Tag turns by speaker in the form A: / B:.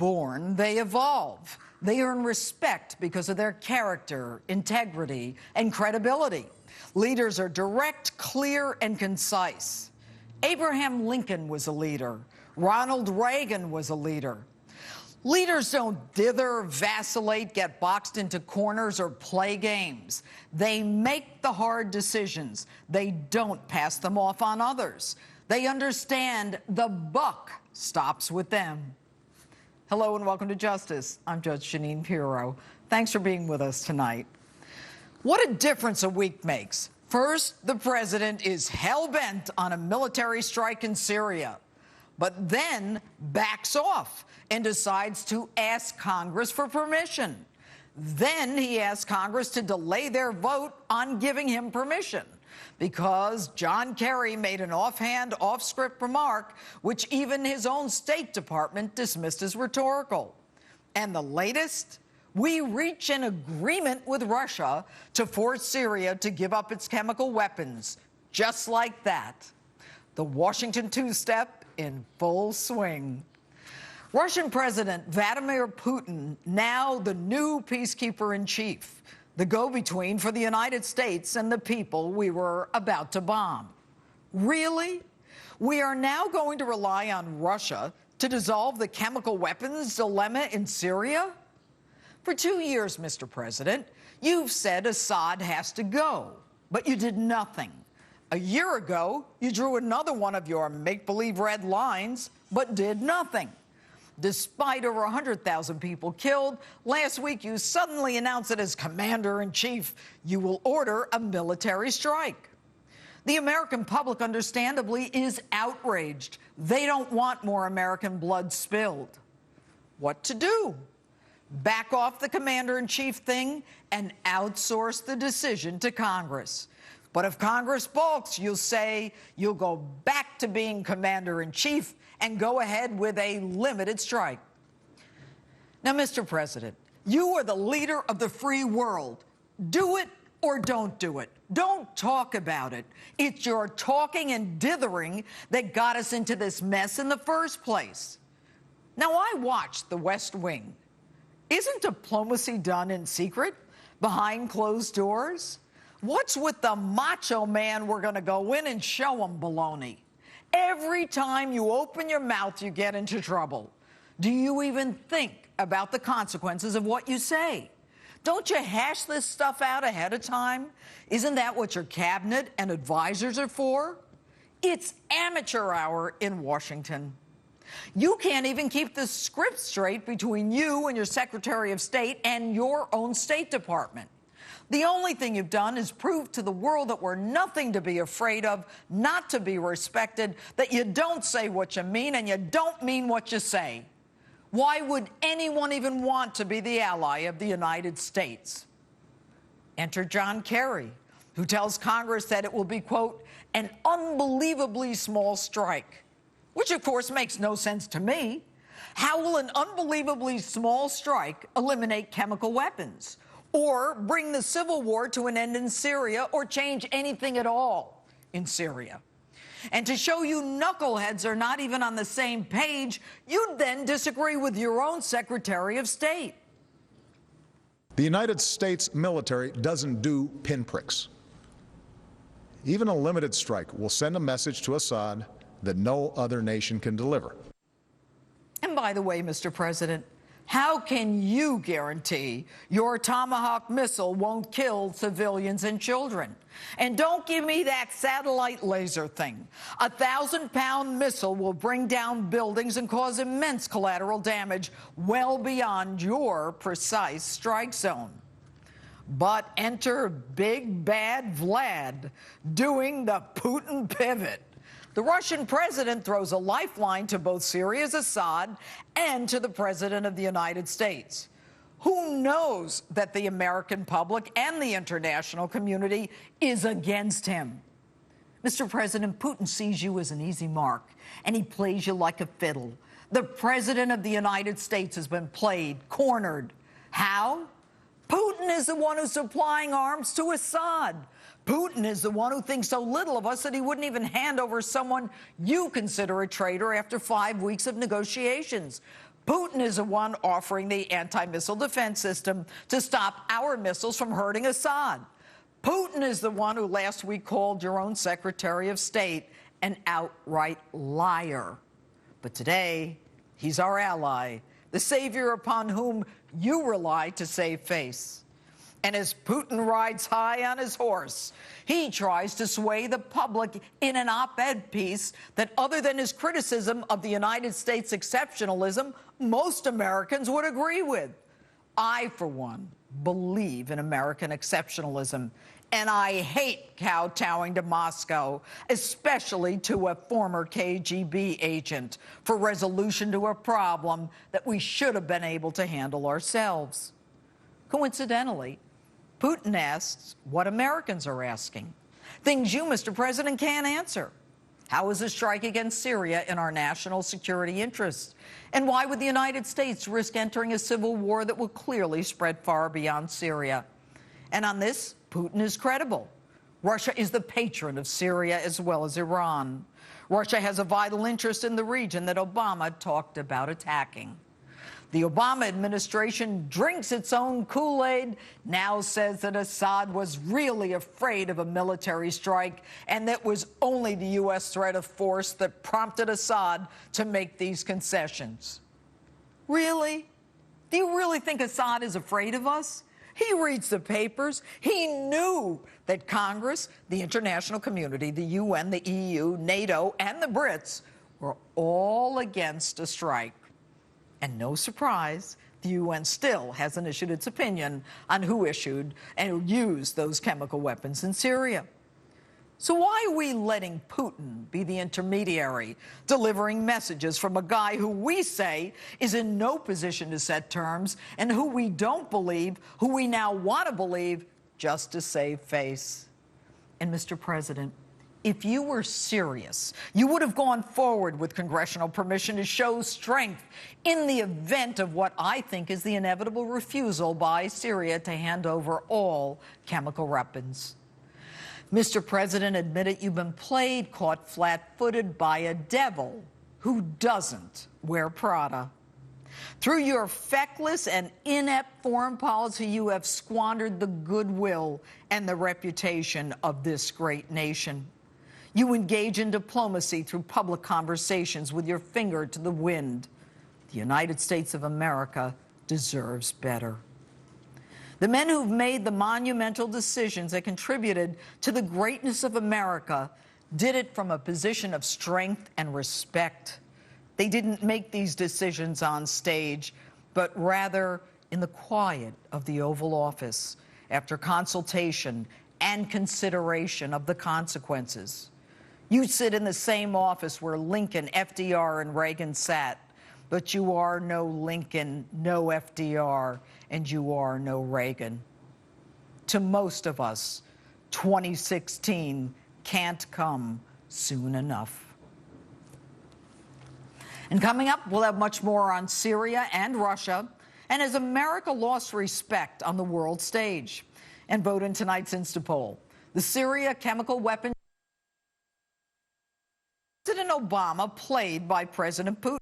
A: born, they evolve. They earn respect because of their character, integrity, and credibility. Leaders are direct, clear, and concise. Abraham Lincoln was a leader. Ronald Reagan was a leader. Leaders don't dither, vacillate, get boxed into corners, or play games. They make the hard decisions. They don't pass them off on others. They understand the buck stops with them. Hello and welcome to Justice. I'm Judge Jeanine Pirro. Thanks for being with us tonight. What a difference a week makes. First, the president is hell-bent on a military strike in Syria, but then backs off and decides to ask Congress for permission. Then he asks Congress to delay their vote on giving him permission because John Kerry made an offhand, off-script remark which even his own State Department dismissed as rhetorical. And the latest? We reach an agreement with Russia to force Syria to give up its chemical weapons, just like that. The Washington two-step in full swing. Russian President Vladimir Putin, now the new peacekeeper-in-chief, the go-between for the United States and the people we were about to bomb. Really? We are now going to rely on Russia to dissolve the chemical weapons dilemma in Syria? For 2 years, Mr. President, you've said Assad has to go, but you did nothing. A year ago, you drew another one of your make-believe red lines, but did nothing. Despite over 100,000 people killed, last week you suddenly announced that as commander-in-chief, you will order a military strike. The American public, understandably, is outraged. They don't want more American blood spilled. What to do? Back off the commander-in-chief thing and outsource the decision to Congress. But if Congress balks, you'll say you'll go back to being commander-in-chief and go ahead with a limited strike. Now, Mr. President, you are the leader of the free world. Do it or don't do it. Don't talk about it. It's your talking and dithering that got us into this mess in the first place. Now, I watched The West Wing. Isn't diplomacy done in secret, behind closed doors? What's with the macho man we're going to go in and show him baloney? Every time you open your mouth, you get into trouble. Do you even think about the consequences of what you say? Don't you hash this stuff out ahead of time? Isn't that what your cabinet and advisors are for? It's amateur hour in Washington. You can't even keep the script straight between you and your Secretary of State and your own State Department. The only thing you've done is prove to the world that we're nothing to be afraid of, not to be respected, that you don't say what you mean and you don't mean what you say. Why would anyone even want to be the ally of the United States? Enter John Kerry, who tells Congress that it will be, quote, an unbelievably small strike, which, of course, makes no sense to me. How will an unbelievably small strike eliminate chemical weapons, or bring the civil war to an end in Syria, or change anything at all in Syria? And to show you knuckleheads are not even on the same page, you'd then disagree with your own Secretary of State.
B: The United States military doesn't do pinpricks. Even a limited strike will send a message to Assad that no other nation can deliver.
A: And by the way, Mr. President, how can you guarantee your Tomahawk missile won't kill civilians and children? And don't give me that satellite laser thing. A 1,000-pound missile will bring down buildings and cause immense collateral damage well beyond your precise strike zone. But enter Big Bad Vlad doing the Putin pivot. The Russian president throws a lifeline to both Syria's Assad and to the President of the United States. Who knows that the American public and the international community is against him? Mr. President, Putin sees you as an easy mark, and he plays you like a fiddle. The President of the United States has been played, cornered. How? Putin is the one who's supplying arms to Assad. Putin is the one who thinks so little of us that he wouldn't even hand over someone you consider a traitor after 5 weeks of negotiations. Putin is the one offering the anti-missile defense system to stop our missiles from hurting Assad. Putin is the one who last week called your own Secretary of State an outright liar. But today, he's our ally, the savior upon whom you rely to save face. And as Putin rides high on his horse, he tries to sway the public in an op-ed piece that, other than his criticism of the United States exceptionalism, most Americans would agree with. I, for one, believe in American exceptionalism, and I hate kowtowing to Moscow, especially to a former KGB agent, for resolution to a problem that we should have been able to handle ourselves. Coincidentally, Putin asks what Americans are asking, things you, Mr. President, can't answer. How is a strike against Syria in our national security interests? And why would the United States risk entering a civil war that will clearly spread far beyond Syria? And on this, Putin is credible. Russia is the patron of Syria as well as Iran. Russia has a vital interest in the region that Obama talked about attacking. The Obama administration drinks its own Kool-Aid, now says that Assad was really afraid of a military strike and that was only the U.S. threat of force that prompted Assad to make these concessions. Really? Do you really think Assad is afraid of us? He reads the papers. He knew that Congress, the international community, the UN, the EU, NATO, and the Brits were all against a strike. And no surprise, the UN still hasn't issued its opinion on who issued and used those chemical weapons in Syria. So why are we letting Putin be the intermediary, delivering messages from a guy who we say is in no position to set terms and who we don't believe, who we now want to believe, just to save face? And Mr. President, if you were serious, you would have gone forward with congressional permission to show strength in the event of what I think is the inevitable refusal by Syria to hand over all chemical weapons. Mr. President, admit it, you've been played, caught flat-footed by a devil who doesn't wear Prada. Through your feckless and inept foreign policy, you have squandered the goodwill and the reputation of this great nation. You engage in diplomacy through public conversations with your finger to the wind. The United States of America deserves better. The men who've made the monumental decisions that contributed to the greatness of America did it from a position of strength and respect. They didn't make these decisions on stage, but rather in the quiet of the Oval Office, after consultation and consideration of the consequences. You sit in the same office where Lincoln, FDR, and Reagan sat, but you are no Lincoln, no FDR, and you are no Reagan. To most of us, 2016 can't come soon enough. And coming up, we'll have much more on Syria and Russia, and as America lost respect on the world stage. And vote in tonight's Instapoll. The Syria chemical weapon President Obama played by President Putin.